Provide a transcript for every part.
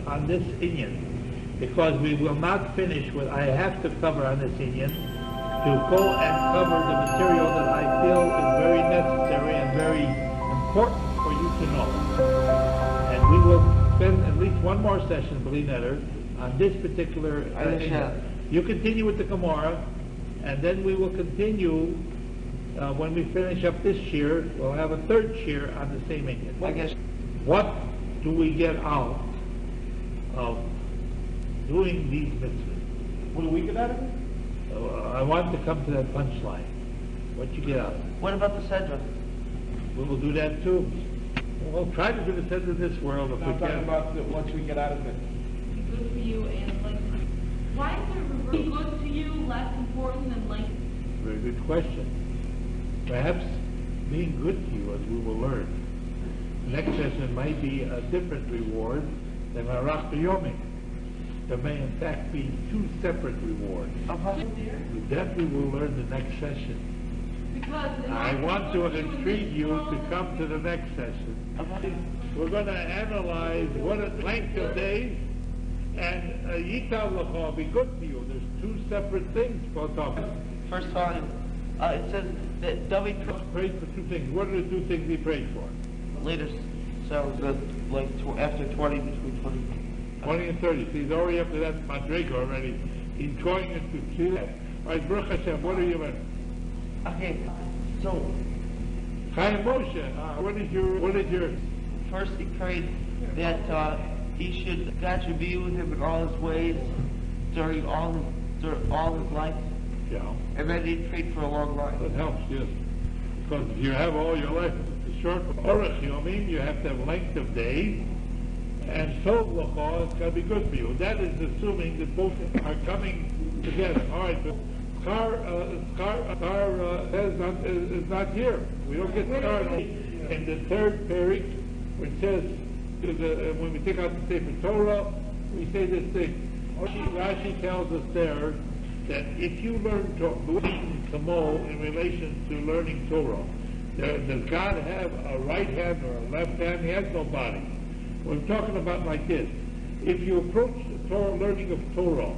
on this Inyan, because we will not finish what I have to cover on this Inyan, to go and cover the material that I feel is very necessary and very important for you to know. And we will spend at least one more session, Friedlander, on this particular Inyan. You continue with the Gemara, and then we will continue when we finish up this year. We'll have a third year on the same Inyan. I guess. What do we get out of doing these mitzvahs? What do we get out of it? I want to come to that punchline. What you get out of it? What about the Sedra? We will do that too. We'll try to do the sense of this world if I'm we talking can. about what we get out of it. Good for you, and like, why is it really good to you less important than like? Very good question. Perhaps being good to you, as we will learn, the next session might be a different reward than Arach Yomi. There may in fact be two separate rewards. That we will learn the next session. Because I want to entreat you to come to the next session. We're going to analyze what a length of days and Yitav L'cha will be good to you. There's two separate things we'll talk about. First volume. It says that David Prayed for two things. What are the two things he prayed for? later sounds good, like after 20, between 20. 20 and 30. See, he's already up to that Madriga already. He's going into see that. All right, Baruch Hashem, what are you learning? Okay, so Chaim Moshe, what is your? first he prayed that God should be with him in all his ways during all his life, Yeah, and then he prayed for a long life. that helps, yes. Because if you have all your life, it's short. Orach Yomim, you have to have length of days. And Tov L'cha, it's going to be good for you. That is assuming that both are coming together. All right, but Schar is not here. We don't get Schar in the third parak, which says, when we take out the Sefer Torah, we say this thing. Rashi tells us there that if you learn Kamo in relation to learning Torah, does God have a right hand or a left hand? He has no body. We're talking about like this. If you approach the Torah, learning of Torah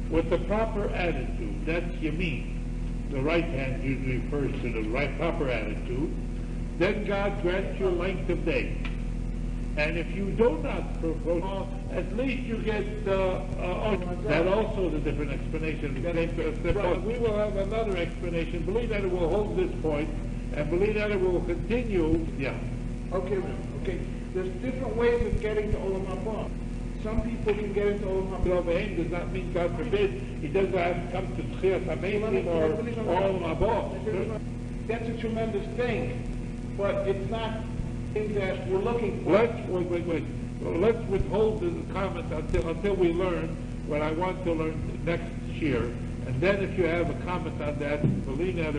with the proper attitude, that's Yamin. The right hand usually refers to the right proper attitude. Then God grants you length of days. And if you do not approach, at least you get that also is a different explanation. We will have another explanation. Believe that it will hold this point, and believe that it will continue. Yeah. Okay. There's different ways of getting to Olam Haba. Some people can get into Olam Haba. Does not mean, God forbid, he doesn't have to come to Tchias HaMeitim or Olam Haba. That's a tremendous thing, but it's not thing that we're looking for. Wait. Well, let's withhold the comment until we learn what I want to learn next year. And then if you have a comment on that, believe that,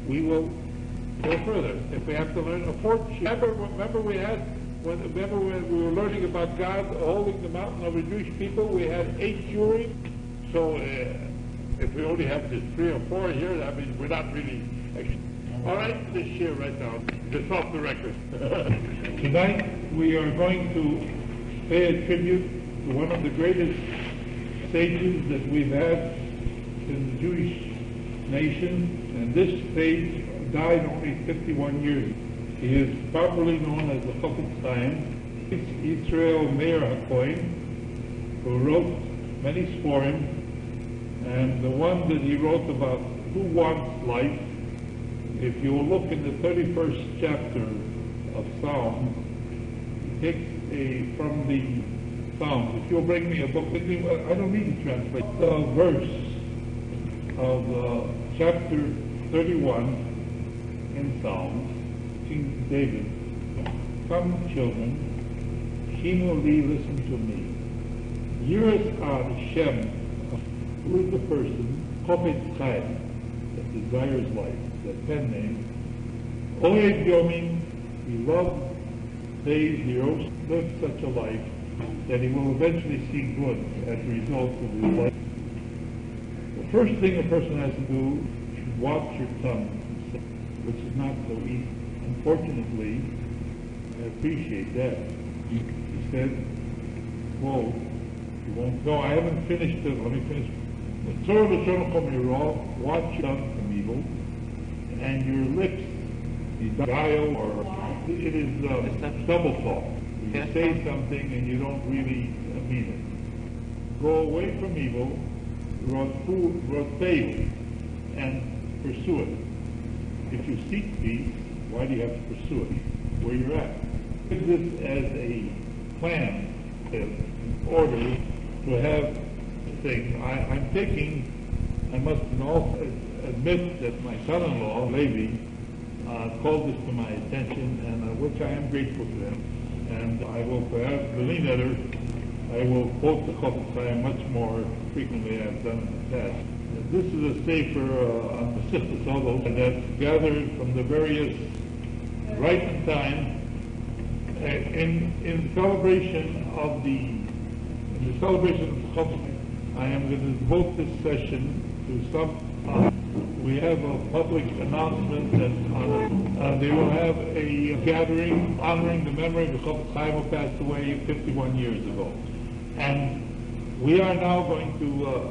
we will go further. If we have to learn a fourth year. Remember when we were learning about God holding the mountain over Jewish people, we had 8 Shurim. So if we only have just 3 or 4 here, I mean, we're not really... All right, this year right now, just off the record. Tonight we are going to pay a tribute to one of the greatest sages that we've had in the Jewish nation, and this sage died only 51 years ago. He is properly known as the Chofetz Chaim. It's Israel Meir HaKohen, who wrote many Sforim, and the one that he wrote about who wants life, if you look in the 31st chapter of Psalms, he takes from the Psalms. If you'll bring me a book with me, I don't need to translate. The verse of chapter 31 in Psalms, King David, come children, Shemu li, listen to me. Yiras ad Shem, who is the person, Chofetz Chaim, that desires life, that pen name. Oed Yomim, he loves days, he lives such a life that he will eventually see good as a result of his life. The first thing a person has to do is watch your tongue, which is not so easy. Unfortunately, I appreciate that. He said, quote, you won't go, I haven't finished it, let me finish. The Torah L'shon Chomirah, watch your tongue from evil, and your lips, the guile, or it is double talk. You say something and you don't really mean it. Go away from evil, fail, and pursue it. If you seek peace, why do you have to pursue it? Where you're at. Take this as a plan, in order to have things. I'm taking, I must also admit that my son-in-law, Levi, called this to my attention, and which I am grateful to him. And I will perhaps, Friedlander, I will quote the Chofetz Chaim much more frequently than I've done in the past. This is a sefer on the Sichos Avos that's gathered from the various right and time in celebration of the Chofetz. I am going to devote this session to some. We have a public announcement that they will have a gathering honoring the memory of the Chofetz Chaim who passed away 51 years ago. And we are now going to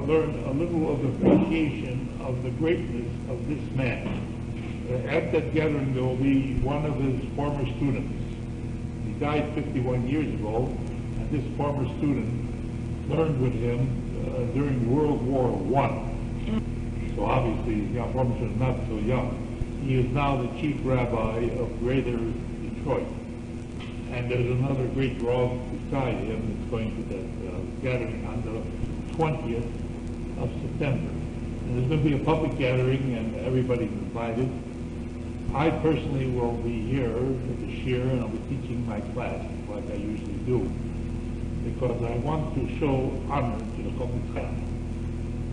learn a little of the appreciation of the greatness of this man. At that gathering there will be one of his former students. He died 51 years ago, and this former student learned with him during World War I. So obviously, former student, not so young. He is now the chief rabbi of Greater Detroit. And there's another great Rav beside him that's going to that gathering on the 20th of September. And there's going to be a public gathering, and everybody's invited. I personally will be here at the Shir, and I'll be teaching my class like I usually do, because I want to show honor to the Chofetz Chaim.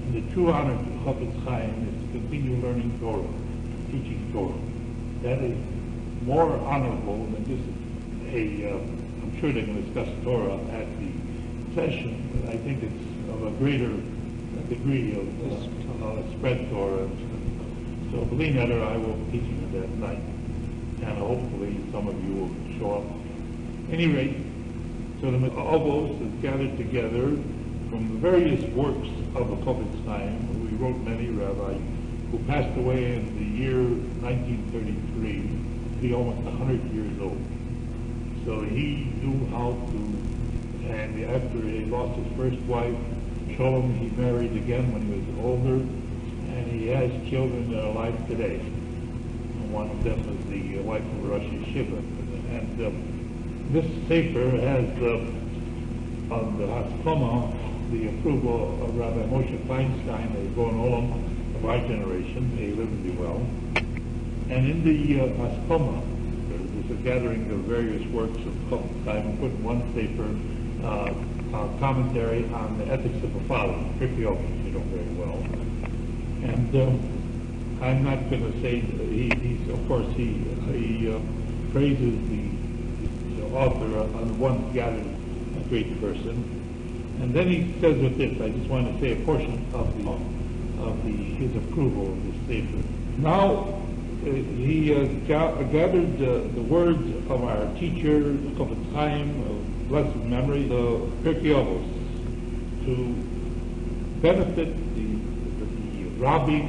And the true honor to the Chofetz Chaim is to continue learning Torah, teaching Torah. That is more honorable than just I'm sure they're going to discuss Torah at the session, but I think it's of a greater degree of spread Torah. So Friedlander, I will be teaching it that night, and hopefully some of you will show up. At any rate, so the Avos is gathered together from the various works of the Chofetz Chaim. We wrote many, Rabbi, who passed away in the year 1933, be almost 100 years old. So he knew how to, and after he lost his first wife, Shalom, he married again when he was older, and he has children that are alive today. And one of them is the wife of Rosh Yeshiva. And this sefer has on the Haskoma the approval of Rabbi Moshe Feinstein, the Gon Olam of our generation. They live and be well. And in the Haskoma, there's a gathering of various works of Chofetz Chaim. Put one sefer commentary on the ethics of a father, Pirkei Avos, you know very well. And I'm not going to say he's of course he praises the author on the one gathered a great person, and then he says with this. I just want to say a portion of his approval of this sefer. Now. He gathered the words of our teacher, Chofetz Chaim, of blessed memory, the Pirkei Avos, to benefit the Rabbi.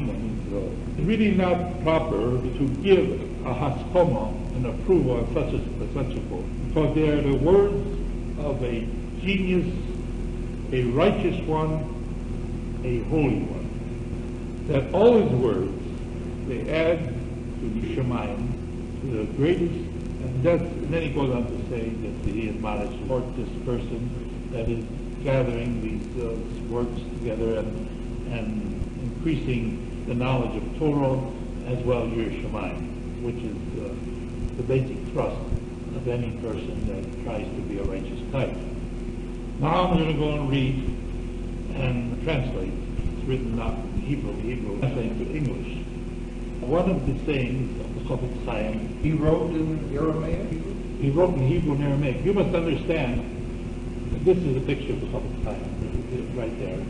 It's really not proper to give a haskoma, an approval of such a book, because they are the words of a genius, a righteous one, a holy one. That all his words, they add to the Shemayim, to the greatest, and then he goes on to say that he admonished this person that is gathering these works together and increasing the knowledge of Torah as well as your Shemayim, which is the basic thrust of any person that tries to be a righteous type. Now I'm going to go and read and translate. It's written not in Hebrew, translated to English. One of the sayings of the Chofetz Chaim. He wrote in Aramaic? He wrote in Hebrew and Aramaic. You must understand that this is a picture of the Chofetz Chaim, right there.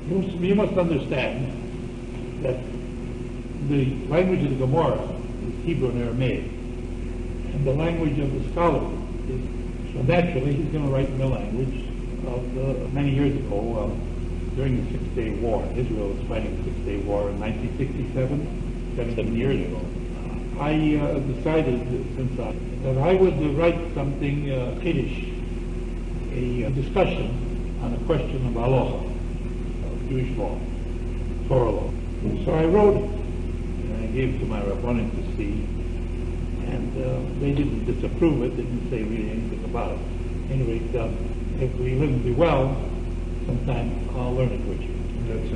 You must understand that the language of the Gemara is Hebrew and Aramaic, and the language of the scholar is, so naturally he's going to write in the language of many years ago, during the Six-Day War. Israel was fighting the Six-Day War in 1967, 7 years ago. I decided that I would write something, Kiddush, a discussion on a question of halacha, of Jewish law, Torah law. So I wrote it, and I gave it to my Rabbanim to see, and they didn't disapprove it, didn't say really anything about it. Anyway, if we live and be well, sometime I'll learn it with you.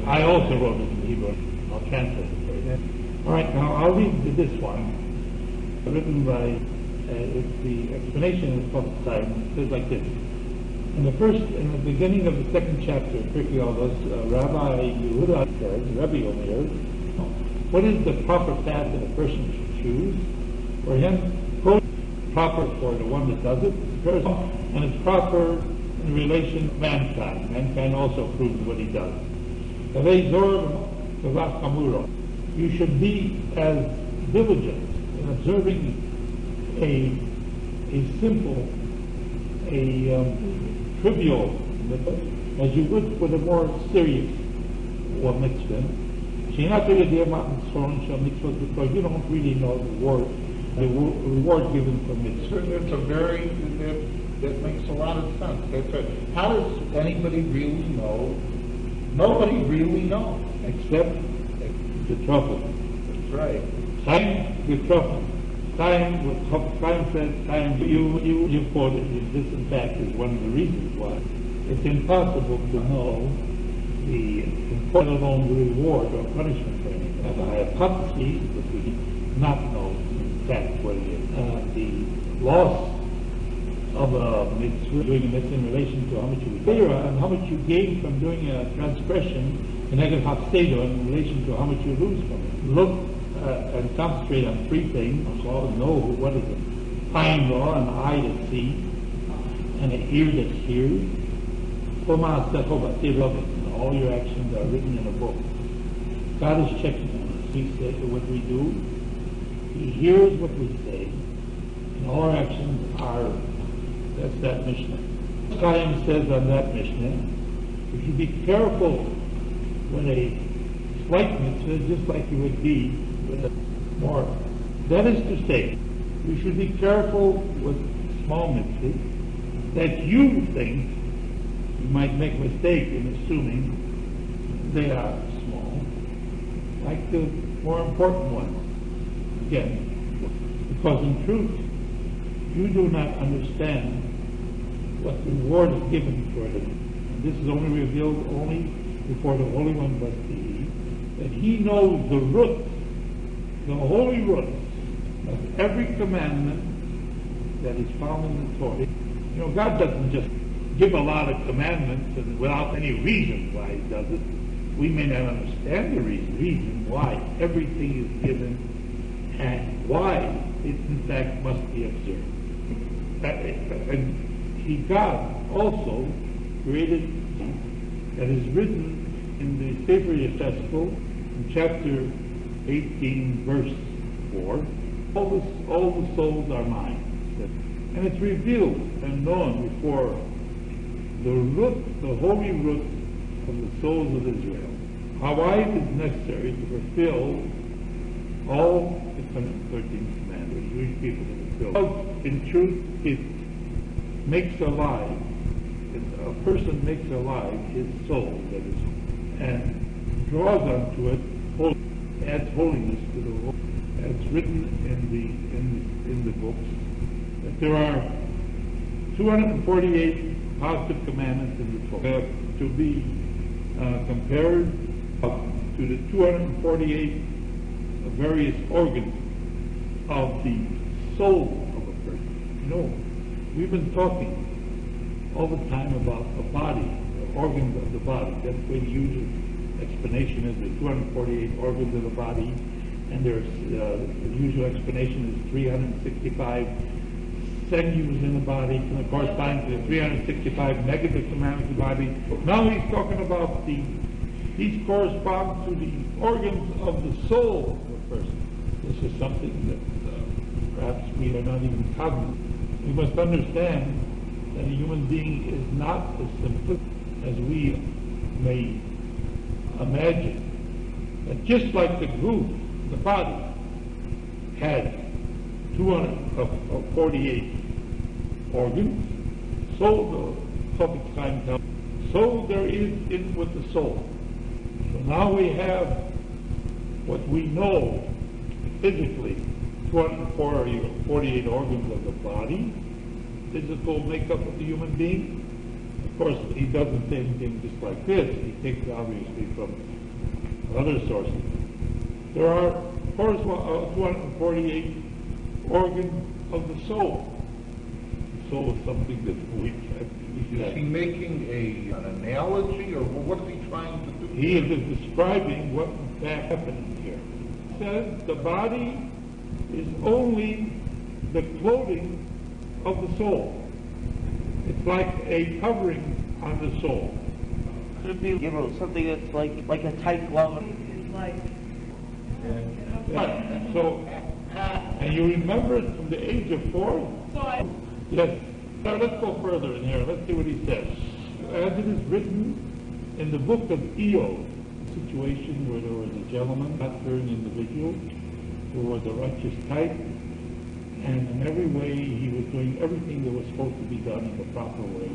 I also wrote it in Hebrew. I'll translate it for you. All right, now I'll read this one, written by, it's the explanation is publicized. It says like this. In the beginning of the second chapter of Pirkei Avos, Rabbi Yehuda says, Rabbi Omer, what is the proper path that a person should choose? For him, quote, proper for the one that does it, and it's proper in relation to mankind. Mankind also proves what he does. You should be as diligent in observing a simple, trivial mitzvah as you would for the more serious mitzvah. Because you don't really know the reward given for mitzvah. It's a very, that makes a lot of sense. How does anybody really know? Nobody really knows. Except the trouble. That's right. Time the trouble. Time says, time, you quoted it. This, in fact, is one of the reasons why it's impossible to know the important alone reward or punishment for anything. By hypothesis, but we do not know, in fact, what it is. The loss of a mitzvah, doing a mitzvah in relation to how much you pay and how much you gain from doing a transgression, and negative hafseda in relation to how much you lose from it. Look and concentrate on three things. So know what is it? Time law, an eye that sees, and an ear that hears. And all your actions are written in a book. God is checking on us. He says what we do. He hears what we say, and all our actions are. That's that Mishnah. Chaim says on that Mishnah, if you be careful when a slight mitzvah, just like you would be with a more. That is to say, we should be careful with small mitzvahs that you think you might make a mistake in assuming they are small, like the more important ones. Again, because in truth, you do not understand what the reward is given for them. And this is only revealed only before the Holy One but thee, that he knows the root, the holy root of every commandment that is found in the Torah. You know, God doesn't just give a lot of commandments and without any reason why he does it. We may not understand the reason why everything is given and why it in fact must be observed. And God also created, that is written in the Sefer Yechezkel, in chapter 18, verse 4, all the souls are mine. And it's revealed and known before the root, the holy root of the souls of Israel. Why it is necessary to fulfill all the 13 commandments, Jewish people to fulfill. In truth, it makes alive, a person makes alive his soul, that is, and draws onto it, adds holiness to the whole. It's written in the books that there are 248 positive commandments in the Torah to be compared to the 248 various organs of the soul of a person. You know, we've been talking all the time about the body, the organs of the body. That's where the usual explanation is the 248 organs of the body, and there's the usual explanation is 365 sinews in the body, and corresponding to the 365 negative commandments of the body. Now he's talking about these correspond to the organs of the soul of a person. This is something that perhaps we are not even cognizant. We must understand that a human being is not as simple as we may imagine. That just like the group, the body, had 248 organs, so the Chofetz Chaim tells, so there is in with the soul. So now we have what we know physically, 248 organs of the body, physical makeup of the human being. Of course, he doesn't say anything just like this. He takes obviously from other sources. There are, of course, 248 organs of the soul. The soul is something that we Is he making an analogy, or what is he trying to do? He is describing what in fact happened here. He says the body is only the clothing of the soul. It's like a covering on the soul. Could it be, something that's like a tight glove? So, and you remember it from the age of 4? Yes. Now let's go further in here. Let's see what he says. As it is written in the book of Eo, a situation where there was a gentleman, not an individual, who was a righteous type, and in every way he was doing everything that was supposed to be done in the proper way.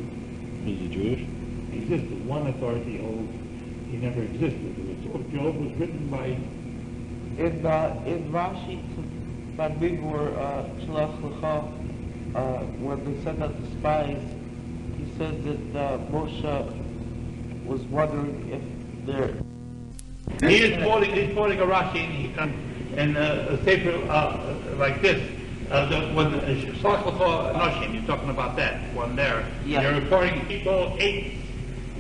Was he Jewish? He existed. One authority holds he never existed. Job was written by... In Rashi, by Bibur Shalach Lecha, when they sent out the spies, he said that Moshe was wondering if they're... He is quoting a Rashi in a sefer like this. When Shalach Lecha Noshim, you're talking about that one there. Yeah. You're reporting people 8,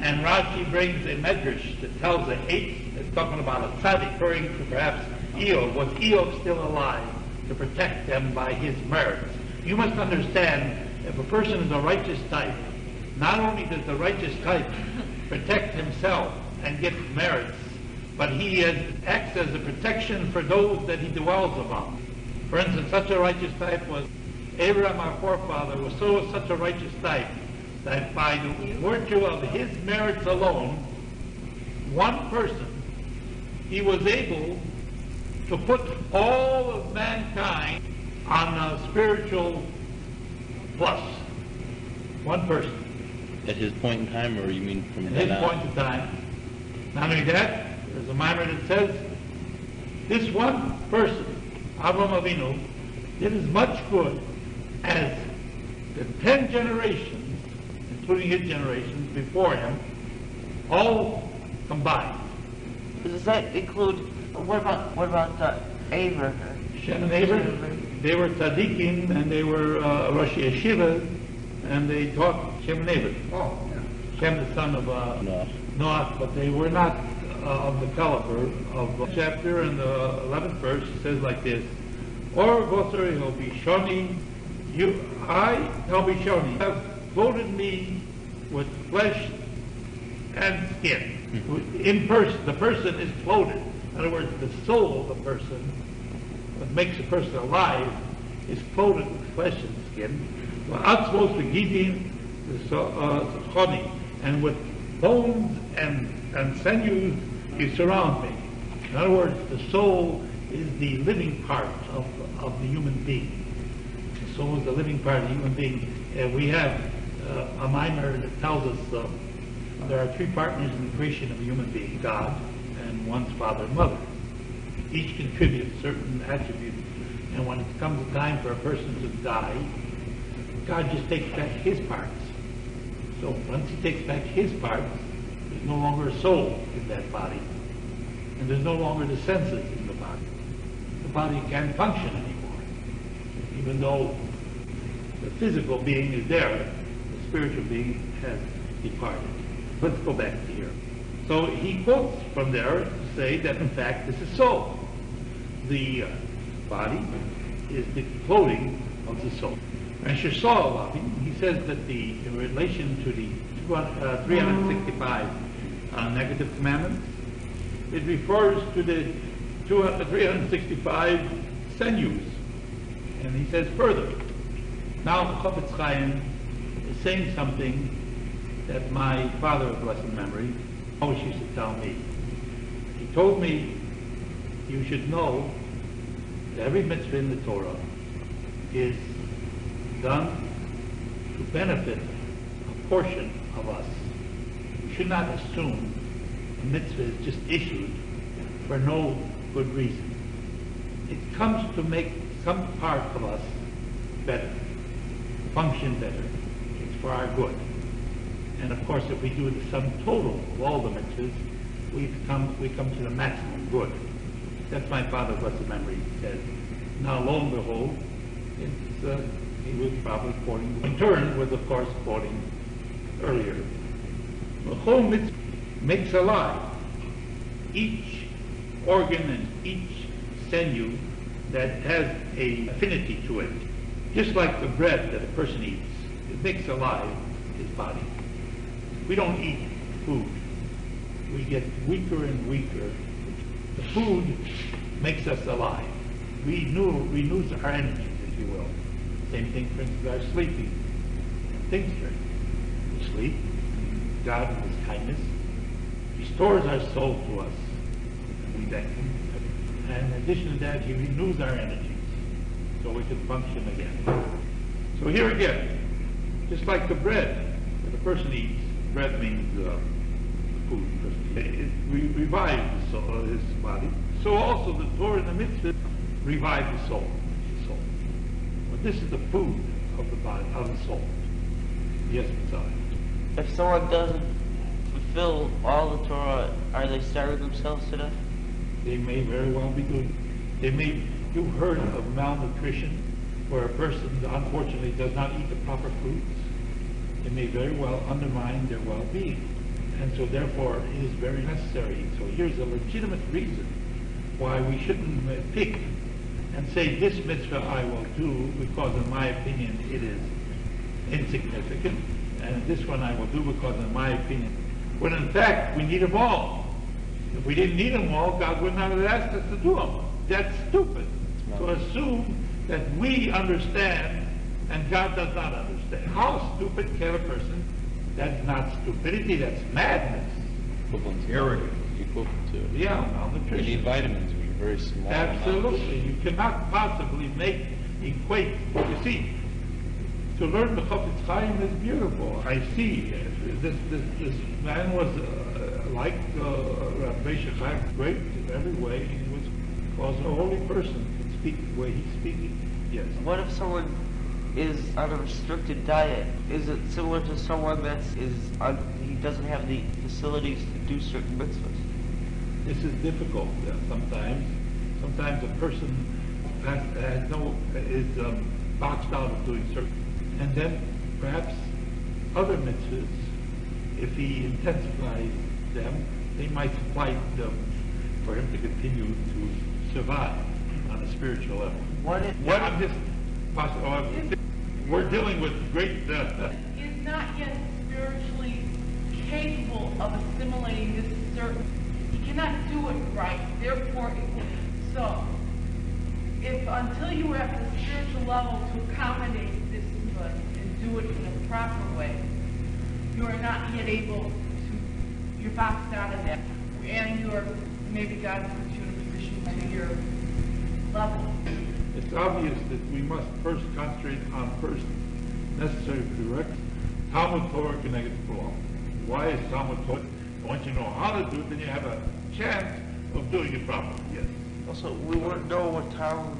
and Rashi brings a medrash that tells the 8. It's talking about a tzaddik, referring to perhaps Eov. Was Eov still alive to protect them by his merits? You must understand, if a person is a righteous type, not only does the righteous type protect himself and get merits, but he acts as a protection for those that he dwells among. For instance, such a righteous type was Abraham, our forefather, was such a righteous type that by the virtue of his merits alone, one person, he was able to put all of mankind on a spiritual plus. One person. At his point in time, or you mean from At then his on? point in time. Not only that, there's a mimer that says, this one person, Avraham Avinu, did as much good as the 10 generations, including his generations before him, all combined. Does that include, what about Aver? Shem and Aver, they were tzaddikim, and they were Rosh Yeshiva, and they taught Shem and Aver. Oh, yeah. Shem, the son of Noah, but they were not of the caliber of chapter. And the 11th verse says like this: Or Voser Hobishoni, I, Hobishoni, have clothed me with flesh and skin. In person, the person is clothed. In other words, the soul of the person, what makes a person alive, is clothed with flesh and skin. And with bones and sinews you surround me. In other words, the soul is the living part of the human being. The soul is the living part of the human being. We have a mimer that tells us there are 3 partners in the creation of a human being: God and one's father and mother. Each contributes certain attributes, and when it comes a time for a person to die, God just takes back his parts. So once he takes back his parts, there's no longer a soul in that body, and there's no longer the senses in the body. The body can't function anymore, even though the physical being is there. The spiritual being has departed. Let's go back to here. So he quotes from there to say that in fact this is soul. The body is the clothing of the soul. And Shesal, he says that in relation to the 365 negative commandments, it refers to the 365 sinews. And he says further, now the Chofetz Chaim is saying something that my father of blessed memory always used to tell me. He told me, you should know that every mitzvah in the Torah is done to benefit a portion of us. We should not assume a mitzvah is just issued for no good reason. It comes to make some part of us better, function better. It's for our good. And of course, if we do the sum total of all the mitzvahs, we come to the maximum good. That's my father's blessed memory said. Now, lo and behold, he was probably quoting, in turn was of course quoting earlier. The whole mitzvah makes alive each organ and each sinew that has a affinity to it. Just like the bread that a person eats, it makes alive his body. We don't eat food. We get weaker and weaker. The food makes us alive. Renews our energies, if you will. Same thing, for instance, our sleeping. Things here. We sleep. God, in His kindness, restores our soul to us. We thank Him. And in addition to that, He renews our energies so we can function again. So here again, just like the bread that a person eats, bread means food. It revives his body. So also the Torah and the mitzvah revive the soul. But this is the food of the body, of the soul. Yes, Messiah. If someone doesn't fulfill all the Torah, are they starving themselves to death? They may very well be good. You've heard of malnutrition, where a person unfortunately does not eat the proper foods. It may very well undermine their well-being. And so therefore it is very necessary. So here's a legitimate reason why we shouldn't pick and say this mitzvah I will do because in my opinion it is insignificant, and this one I will do because in my opinion, when in fact we need them all. If we didn't need them all, God would not have asked us to do them. That's stupid. To assume that we understand and God does not understand. How stupid can a person? That's not stupidity, that's madness. Equivalent to Arrogant. Equivalent to. Yeah, We malnutrition. need vitamins, which are very small. Absolutely. You cannot possibly equate. You see, to learn the Chofetz Chaim is beautiful. I see this man was like Rabbi Chaim, great in every way. He was a holy person. Could speak the way he's speaking. Yes. What if someone is on a restricted diet? Is it similar to someone he doesn't have the facilities to do certain mitzvahs? This is difficult sometimes. Sometimes a person is boxed out of doing certain, and then perhaps other mitzvahs, if he intensifies them, they might supply them for him to continue to survive on a spiritual level. I'm just we're dealing with great. Is not yet spiritually capable of assimilating this certain. He cannot do it right. Therefore, it will. So, if until you are at the spiritual level to accommodate this and do it in a proper way, you are not yet able to. You're boxed out of that, and you are maybe God puts you in a position to your level. It's obvious that we must first concentrate on first necessary prerequisites. Talmud Torah connected to law. Why is Talmud Torah? Once you know how to do it, then you have a chance of doing it properly. Yes. Also, we wouldn't know what Talmud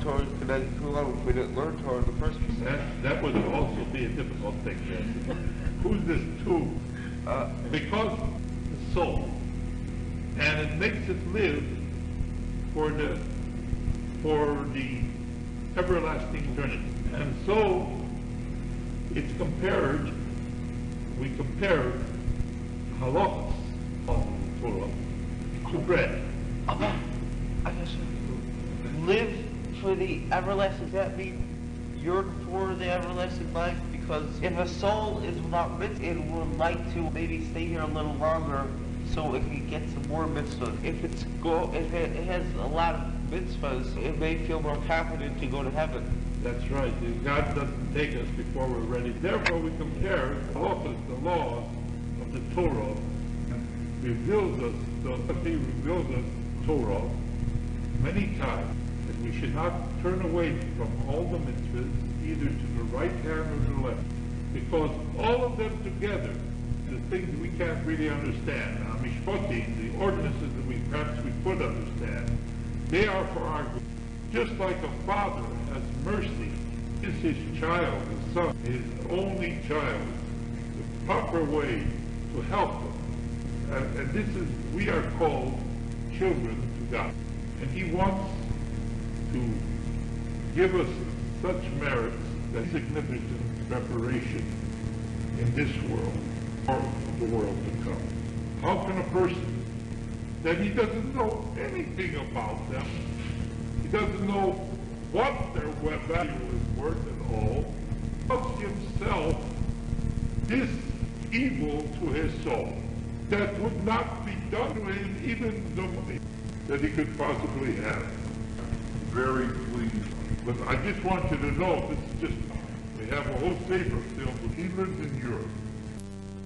Torah is connected to law if we didn't learn Torah in the first place. That would also be a difficult thing. Yes. Who's this to? Because the soul, and it makes it live for the everlasting eternity. And so it's compared, we compare halachas of the Torah to bread. I guess live for the everlasting. Does that mean yearn for the everlasting life? Because if a soul is without mitzvah, it would like to maybe stay here a little longer so it can get some more mitzvahs. If it has a lot of mitzvahs, it may feel more confident to go to heaven. That's right. God doesn't take us before we're ready. Therefore, we compare the law of the Torah, and reveals us, he reveals us Torah many times, that we should not turn away from all the mitzvahs, either to the right hand or the left, because all of them together, the things we can't really understand, mishpatim, the ordinances that we perhaps we could understand, they are for our good. Just like a father has mercy, is his child, his son, his only child, the proper way to help him. And this is, we are called children to God. And he wants to give us such merits, that significant reparation in this world, or the world to come. How can a person that he doesn't know anything about them, he doesn't know what their value is worth at all, puts himself this evil to his soul that would not be done to him even the money that he could possibly have? Very pleased. But I just want you to know, this is just, we have a whole safer still, but he lives in Europe.